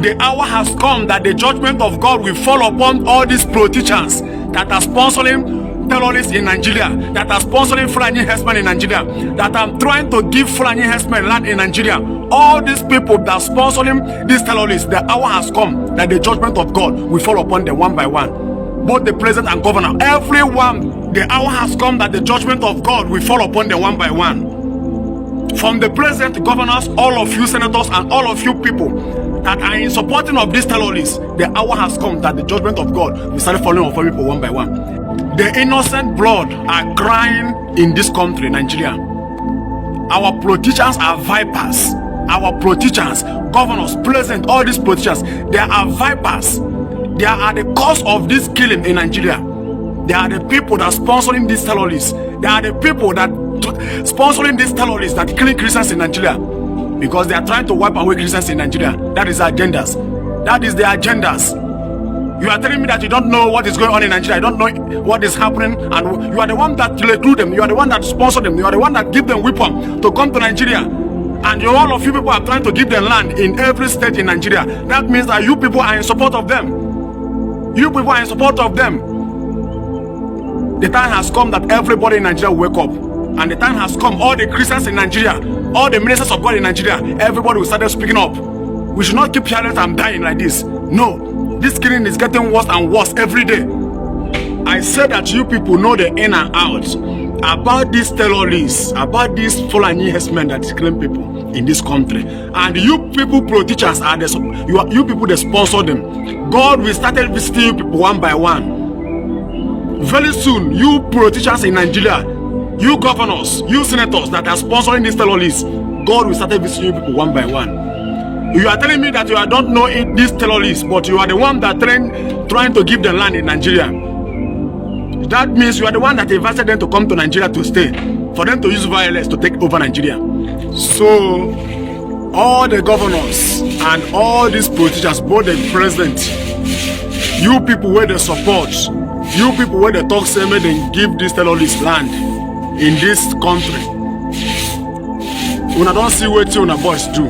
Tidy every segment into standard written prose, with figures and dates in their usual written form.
the hour has come that the judgment of God will fall upon all these politicians that are sponsoring terrorists in Nigeria, that are sponsoring Fulani herdsmen in Nigeria, that are trying to give Fulani herdsmen land in Nigeria. All these people that are sponsoring these terrorists, the hour has come that the judgment of God will fall upon them one by one. Both the president and governor, everyone, the hour has come that the judgment of God will fall upon them one by one. From the president, governors, all of you senators, and all of you people that are in supporting of these terrorists, the hour has come that the judgment of God will start falling upon people one by one. The innocent blood are crying in this country, Nigeria. Our politicians are vipers. Our politicians, governors, president, all these politicians, they are vipers. They are the cause of this killing in Nigeria. They are the people that are sponsoring these terrorists. They are the people that sponsoring these terrorists that killing Christians in Nigeria, because they are trying to wipe away Christians in Nigeria. That is their agendas. That is their agendas. You are telling me that you don't know what is going on in Nigeria. You don't know what is happening, and you are the one that recruit them. You are the one that sponsor them. You are the one that give them weapon to come to Nigeria. And all of you people are trying to give them land in every state in Nigeria. That means that you people are in support of them. You people are in support of them. The time has come that everybody in Nigeria will wake up. And the time has come, all the Christians in Nigeria, all the ministers of God in Nigeria, everybody will start speaking up. We should not keep hearing I'm dying like this. No, this killing is getting worse and worse every day. I say that you people know the in and out about these terrorists, about these Fulani herdsmen that is killing people in this country. And you people politicians are you people that sponsor them. God will start visiting you people one by one. Very soon, you politicians in Nigeria, you governors, you senators that are sponsoring these terrorists, God will start visiting you people one by one. You are telling me that you don't know these terrorists, but you are the one that trying to give them land in Nigeria. That means you are the one that invited them to come to Nigeria to stay, for them to use violence to take over Nigeria. So, all the governors and all these politicians, both the president, you people where they support, you people where they talk say may they give these terrorists land in this country. Una don't see what una boys do.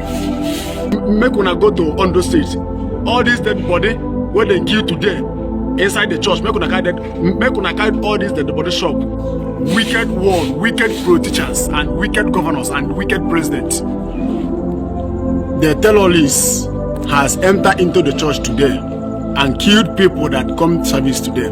Make una go to Ondo State. All these dead body where they kill today inside the church. Make una carry all these dead body shop. Wicked world, wicked politicians, and wicked governors, and wicked presidents. The terrorists has entered into the church today and killed people that come service today.